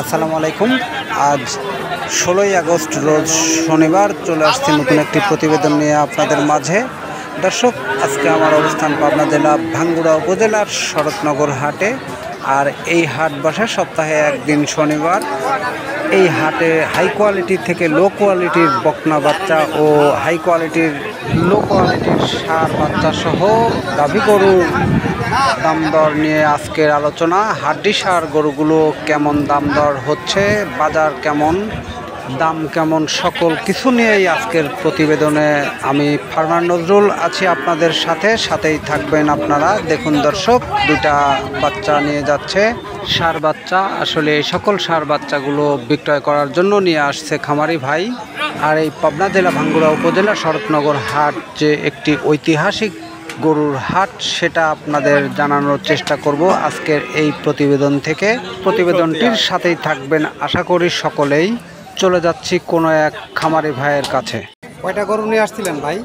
আসসালামু আলাইকুম। আজ 16ই আগস্ট রোজ শনিবার চলে আসছি নতুন একটি প্রতিবেদন নিয়ে আপনাদের মাঝে। দর্শক, আজকে আমার অবস্থান পাবনা জেলা ভাঙ্গুড়া উপজেলার শরৎনগর হাটে। আর এই হাট বসে সপ্তাহে একদিন শনিবার। এই হাটে হাই কোয়ালিটি থেকে লো কোয়ালিটির বকনা বাচ্চা ও হাই কোয়ালিটির লো কোয়ালিটির ষাঁড় বাচ্চা সহ গাভী গরু দাম দর নিয়ে আজকের আলোচনা। হাড্ডি ষাঁড় গরুগুলো কেমন দাম দর হচ্ছে, বাজার কেমন, দাম কেমন, সকল কিছু নিয়েই আজকের প্রতিবেদনে আমি ফার্মার নজরুল আছি আপনাদের সাথেই থাকবেন আপনারা। দেখুন দর্শক, দুটা বাচ্চা নিয়ে যাচ্ছে ষাঁড় বাচ্চা। আসলে এই সকল ষাঁড় বাচ্চাগুলো বিক্রয় করার জন্য নিয়ে আসছে খামারি ভাই। আর এই পাবনা জেলা ভাঙ্গুড়া উপজেলা শরৎনগর হাট যে একটি ঐতিহাসিক গরুর হাট, সেটা আপনাদের জানানোর চেষ্টা করব আজকের এই প্রতিবেদন থেকে। প্রতিবেদনটির সাথেই থাকবেন আশা করি সকলেই। চলে যাচ্ছি কোনো এক খামারি ভাইয়ের কাছে। কয়টা গরু নিয়ে আসছিলেন ভাই?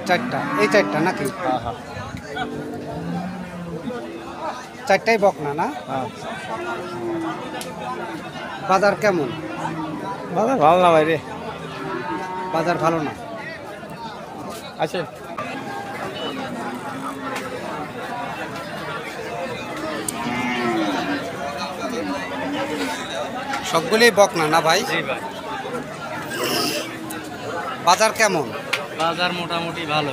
চারটা। এই চারটা নাকি? চারটাই বকনা না? বাজার কেমন? বাজার ভালো না ভাই রে। বাজার ভালো না। আচ্ছা, সবগুলোই বকনা না ভাই? বাজার কেমন? বাজার মোটামুটি ভালো।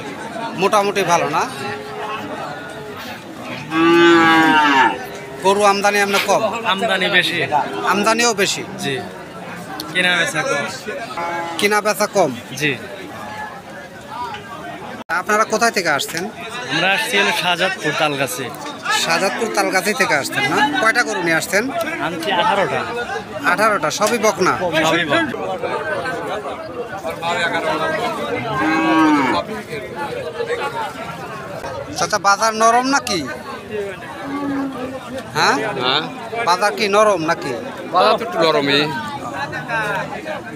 মোটামুটি ভালো না? গরু আমদানি আপনার কম? আমদানি বেশি। আমদানিও বেশি? জি। কেনা বেচা কম। কিনা বেচা কম? জি। আপনারা কোথায় থেকে আসছেন? আমরা আসছি হলো শাহজাদপুর তালগাছি। শাহজাদপুর তালগাছি থেকে আসছেন না? কয়টা গরু নিয়ে আসছেন? আনছি 18টা। 18টা, সবই বকনা? সবই বকনা। চাচা, বাজার নরম নাকি? হ্যাঁ, বাজার কি নরম নাকি? বাজার তো একটু নরমই।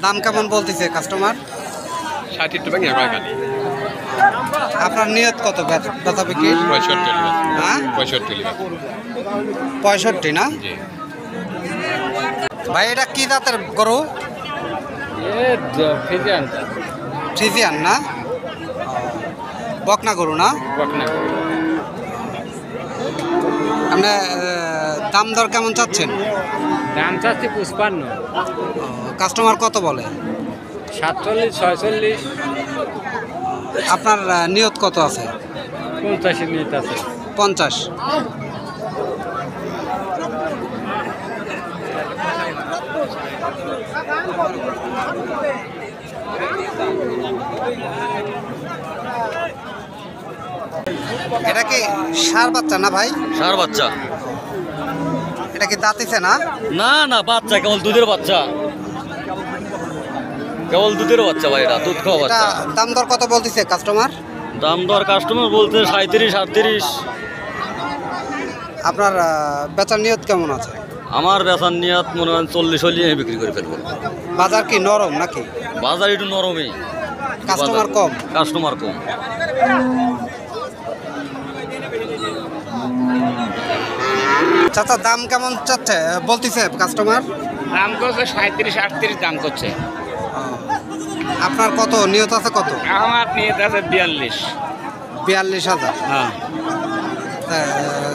দাম কেমন বলতেছে কাস্টমার? 60 টাকা নিয়ে খালি। আপনার নিয়ত কত বেচা বিক্রি? 65 টাকা। হ্যাঁ, 65 টাকা। 65 না? জি। ভাই, এটা কি জাতের গরু? ফ্রিজিয়ান না? বকনা গরু না? আপনি দাম দর কেমন চাচ্ছেন? দাম চাচ্ছি 55। কাস্টমার কত বলে? 47, 46, আপনার নিয়ত কত আছে? 50 নিতে আছে। 50। এটা কি ষাঁড় বাচ্চা না ভাই? ষাঁড় বাচ্চা। এটা কি দাঁতিছে না? না না, বাচ্চা, কেবল দুধের বাচ্চা। কেবল দুধের বাচ্চা ভাই, এটা দুধ খাওয়া এটা বাচ্চা। দাম দর কত বলতেছে কাস্টমার? দাম দর কাস্টমার বলতে 37, 38। আপনার বেচার নিয়ত কেমন আছে? আমার বেচার নিয়াত মনে হয় 40 হলে আমি বিক্রি করে ফেলবো। বাজার কি নরম নাকি? বাজার একটু নরমই। কাস্টমার কম? কাস্টমার কম। চাচা, দাম কেমন চাচ্ছে বলতেছে কাস্টমার? দাম করছে 37, 38 দাম করছে। আপনার কত নিয়ত আছে? কত? আমার নিয়ে আছে 42। 42,000। হ্যাঁ,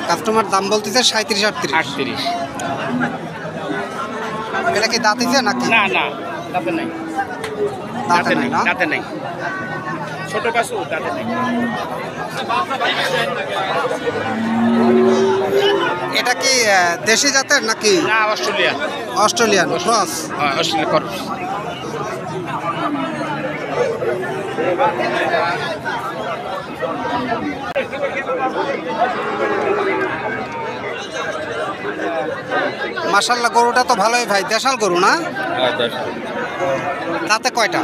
কাস্টমার দাম বলতেছে 37, 38। 38। এটা কি দাঁতিছে নাকি? না না, তাতে নাই। দাঁতে নাই না? তাতে নাই। ছোট কাছু তাতে নাই। এটা কি দেশি জাতের নাকি না, অস্ট্রেলিয়া। Australian cross? হ্যাঁ, অস্ট্রেলিয়া কর। মাশাআল্লাহ, গরুটা তো ভালোই ভাই। দেশাল গরু না? তাতে কয়টা?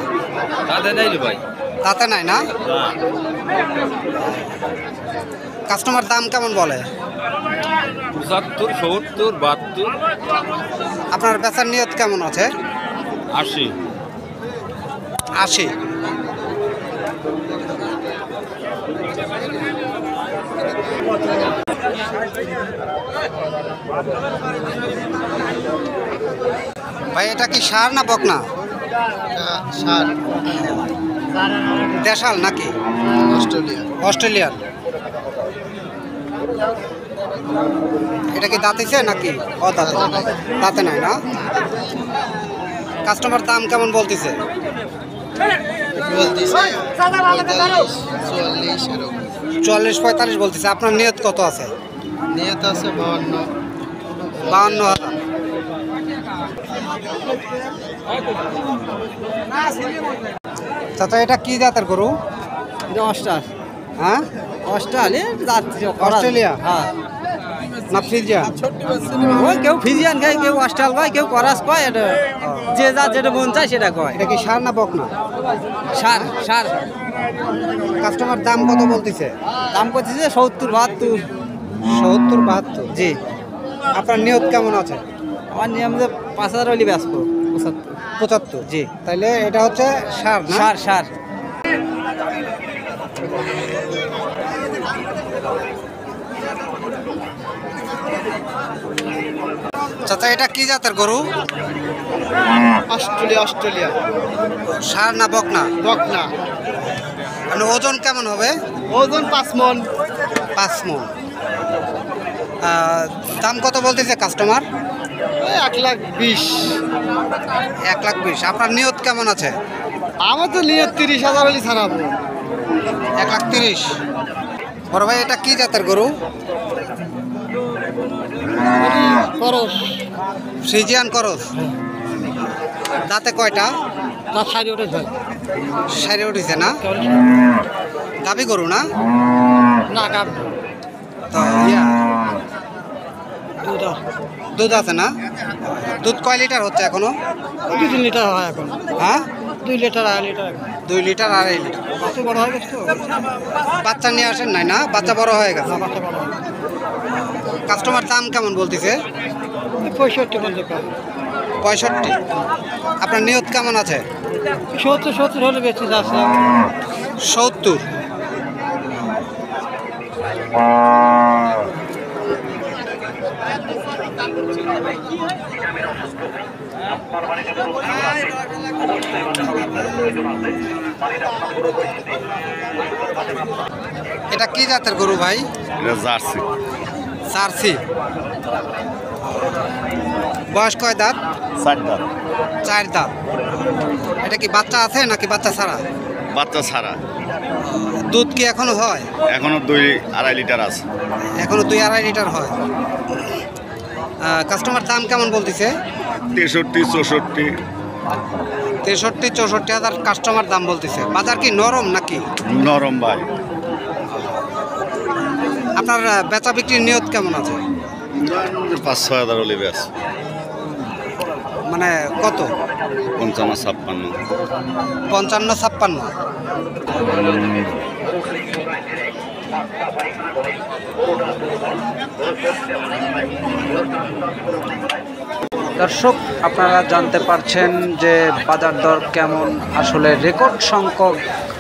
তাতে নেই রে ভাই। তাতে নাই না? কাস্টমার দাম কেমন বলে? 75, 70, 72। আপনার বেচার নিয়ত কেমন আছে? 80। 80। ভাই এটা কি ষাঁড় না বকনা? ষাট দেশাল নাকি অস্ট্রেলিয়া অস্ট্রেলিয়ান? এটা কি দাঁতিছে নাকি অদাঁত? দাঁতে নাই না? কাস্টমার দাম কেমন বলতেছে? বলতেছে 45-44 এরকম। 44-45 বলতেছে। আপনার নিয়ত কত আছে? নিয়ত আছে 52। 52,000। চাচা এটা কি জাতের গরু? হ্যাঁ অস্ট্রেলিয়া না ফ্রিজিয়ান? ওই কেউ ফিজিয়ান খায়, কেউ অস্ট্রাল কয়, কেউ করাস কয়। এটা যে যা যেটা মন চায় সেটা কয়। এটা কি ষাঁড় না বকনা? সার সার কাস্টমার দাম কত বলতেছে? দাম করতেছে 70-72। 70-72। জি, আপনার নিয়ত কেমন আছে? আমার নিয়ম যে 5,000 হলে বেচবো। 75। জি, তাইলে এটা হচ্ছে ষাঁড় না? সার সার চাচা এটা কি জাতের গরু? অস্ট্রেলিয়া ষাঁড় না বকনা? বকনা। মানে ওজন কেমন হবে? ওজন 5 মণ। 5 মণ। দাম কত বলতেছে কাস্টমার? 1,20,000। 1,20,000। আপনার নিয়ত কেমন আছে? আমার তো নিয়ত 30,000 হলে ছাড়াবো। 1,30,000। বড় ভাই এটা কি জাতের গরু? খরচ ফ্রিজিয়ান করস। দাঁতে কয়টা? না সারি ওটা যায় সাইরে উঠেছে না? গাবি গরু না? না কাপ তো ইয়া দুটা দুধ আছে না? দুধ কয় লিটার হচ্ছে এখনো? 2-3 লিটার হয় এখন। হ্যাঁ 2 লিটার 2.5 লিটার 2 লিটার 2.5 লিটার। কত বড় হয়ে গেছে তো? বাচ্চা নিয়ে আসেন নাই না? বাচ্চা বড় হয়ে গেছে। বাচ্চা বড় হয়ে গেছে। কাস্টমার দাম কেমন বলতেছে? 65 বলতে পারে। 65। আপনার নিয়ত কেমন আছে? 70 হলে বেশি যাচ্ছে। 70। এটা কি জাতের গরু ভাই? Jersey jersey. বয়স কয় দাঁত? 4 দাঁত 4 দাঁত। এটা কি বাচ্চা আছে নাকি বাচ্চা ছাড়া? বাচ্চা ছাড়া দুধ কি এখনো হয়? এখনো 2-2.5 লিটার আছে। এখনো 2-2.5 লিটার হয়। কাস্টমার দাম কেমন বলতেছে? 63-64 63-64 হাজার কাস্টমার দাম বলতেছে। বাজার কি নরম নাকি? নরম ভাই। আপনার বেচা বিক্রির নিয়ত কেমন আছে? 5-6 হাজার হলে বেশ। মানে কত? 55-56 55-56। দর্শক আপনারা জানতে পারছেন যে বাজার দর কেমন। আসলে রেকর্ড সংখ্যক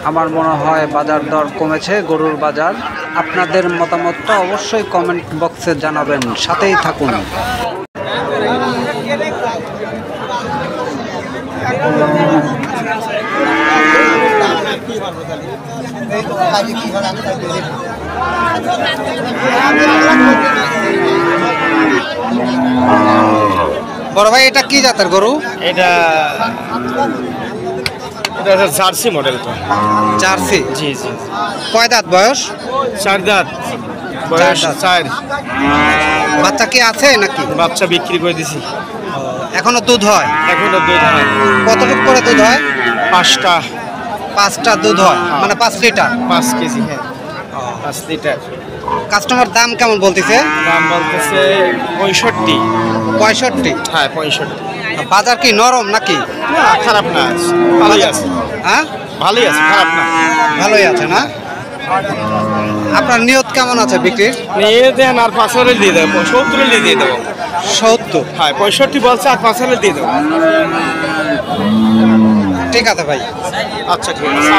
আমার মনে হয় বাজার দর কমেছে গরুর বাজার। আপনাদের মতামতটা অবশ্যই কমেন্ট বক্সে জানাবেন, সাথেই থাকুন। বড় ভাই এটা কি জাতের গরু? এটা জার্সি মডেল তো। জার্সি। জি জি। কয় দাঁত বয়স? 4 দাঁত বয়স। 4 বাচ্চা কি আছে নাকি? বাচ্চা বিক্রি করে দিছি। এখনো দুধ হয়? এখনো দুধ হয়। কতটুকু করে দুধ হয়? 5টা দুধ হয়, মানে 5 লিটার। 5 কেজি। হ্যাঁ 5 লিটার। কাস্টমার দাম কেমন বলতেছে? দাম বলতেছে 65। 65। হ্যাঁ 65। বাজার কি নরম নাকি? না খারাপ না, ভালোই আছে। হ্যাঁ ভালোই আছে, খারাপ না। ভালোই আছে না? আপনার নিয়ত কেমন আছে বিক্রির? নিয়ে দেন আর 5 দিয়ে দেবো, 70 দিয়ে দেবো। 70। হ্যাঁ 65 বলছে আর 5 দিয়ে দেবো। ঠিক আছে ভাই। আচ্ছা ঠিক আছে।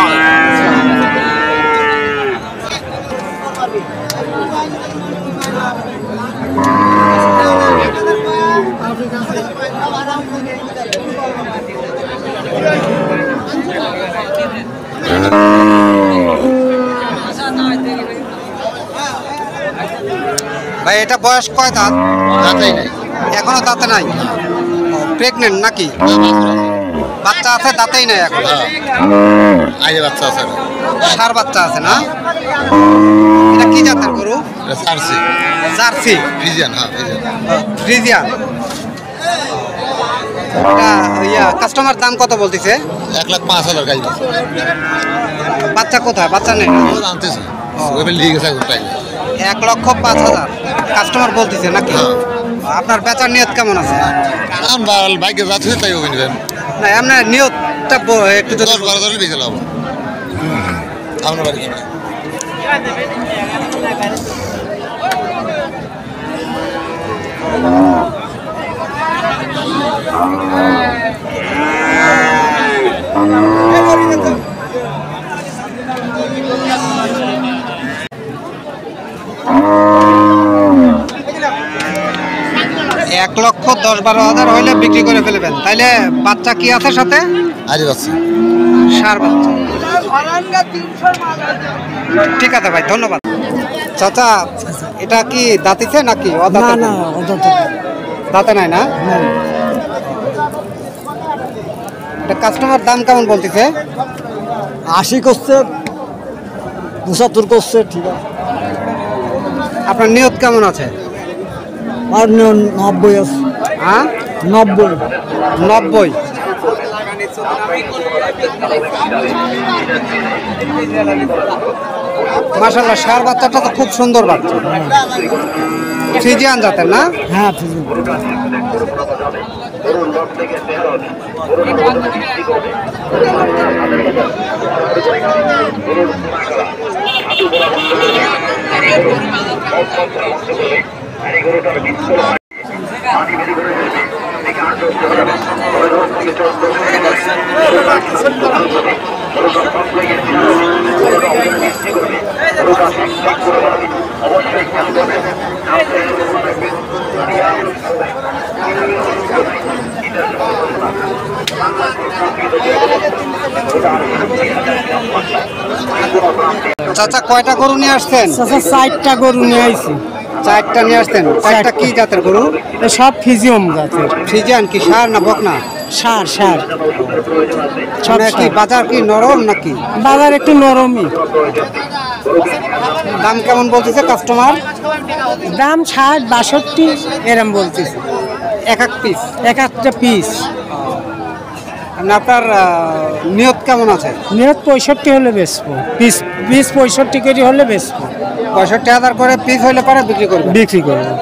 এটা বয়স কয় দাঁত? দাঁতাই নাই। এখনো দাঁতে নাই। প্রেগনেন্ট নাকি? বাচ্চা আছে, দাঁতেই নাই এখন। আগে বাচ্চা আছে না। ষাঁড় বাচ্চা আছে না? এটা কি জাতের গরু? জার্সি। জার্সি ফ্রিজিয়ান, হ্যাঁ ফ্রিজিয়ান। ফ্রিজিয়ান। কাস্টমার দাম কত বলতেছে? 1,05,000 গাই আছে। বাচ্চা কোথায়? বাচ্চা নেই। আনতেছে ওইবার লিয়ে গেছে টাইম। 1,05,000 কাস্টমার বলতেছে নাকি? আপনার বেচার নিয়ত কেমন আছে? আমরা বাইকে যাচ্ছি তাই অভিনবেন না, আপনার নিয়তটা একটু যদি 10-12 ধরে বেঁচে লাভ আপনার বাড়ি। 1,10,12,000 হইলে বিক্রি করে ফেলবেন। তাইলে বাচ্চা কি আছে সাথে? আরে বাচ্চা ষাঁড় বাচ্চা। ঠিক আছে ভাই, ধন্যবাদ। চাচা, এটা কি দাঁতিছে নাকি? দাঁতে নাই না? এটা কাস্টমার দাম কেমন বলতেছে? 80 করছে, 75 করছে। ঠিক আছে, আপনার নিয়ত কেমন আছে? আর 90 আছে। হ্যাঁ, 90। মাশাআল্লাহ, ষাঁড় বাচ্চাটা তো খুব সুন্দর বাচ্চা। ফ্রিজিয়ান জাতের না? হ্যাঁ, চাচা, কয়টা গরু নিয়ে আসছেন? 4টা গরু নিয়ে আইছি। 4টা নিয়ে আসছেন। 4টা কি জাতের গরু? সব ফিজিয়াম জাতের। ফ্রিজিয়ান কি ষাঁড় না বকনা? ষাঁড়। কি বাজার কি নরম নাকি? বাজার একটু নরমই। দাম কেমন বলতেছে কাস্টমার? দাম 60-62 এরম বলতেছে। এক পিস? এক একটা পিস। আপনার নিয়ত কেমন আছে? নিয়ত 65 হলে বেচবো। পিস 65 কেজি হলে বেচবো। 65,000 করে পিস হইলে পরে বিক্রি করবো? বিক্রি করবো।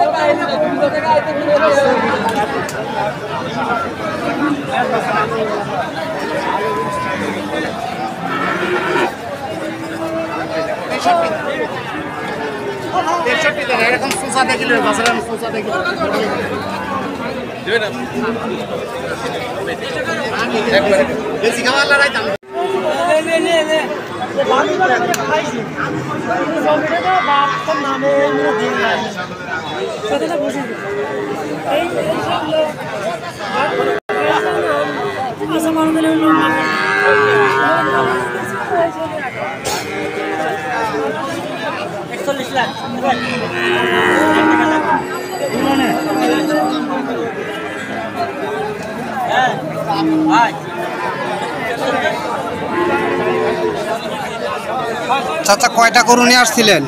চাচা, কয়টা গরু নিয়ে আসছিলেন?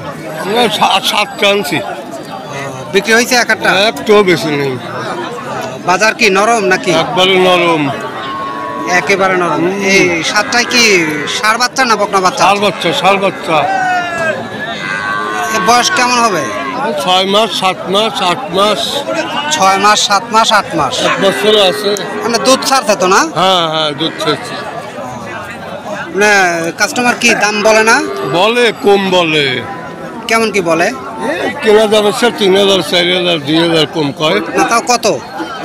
7টা আনছি। বিক্রি হয়েছে এক একটা? একটাও বেশি নেই। বাজার কি নরম নাকি? একবারে নরম। একেবারে নরম। এই 7টায় কি ষাঁড় বাচ্চা না বকনা বাচ্চা? ষাঁড় বাচ্চা। বয়স কেমন হবে? 6 মাস, 7 মাস, 8 মাস। 6 মাস, 7 মাস, 8 মাস। 1 বছর আছে। মানে দুধ ছাড়ছে তো না? হ্যাঁ, দুধ ছাড়ছে। মানে কাস্টমার কি দাম বলে না? বলে, কম বলে। কেমন কি বলে? কেনা যাবে 3,000, 4,000, 2,000 কম কয় না, তাও কত?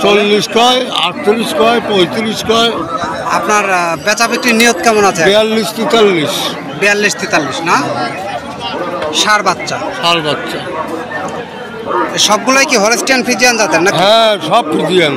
40 কয়, 38 কয়, 35 কয়। আপনার বেচা বিক্রির নিয়ত কেমন আছে? 42-43। 42-43 না? ষাঁড় বাচ্চা। সবগুলোই কি হলস্টিয়ান ফ্রিজিয়ান জাতের নাকি? হ্যাঁ, সব ফ্রিজিয়ান।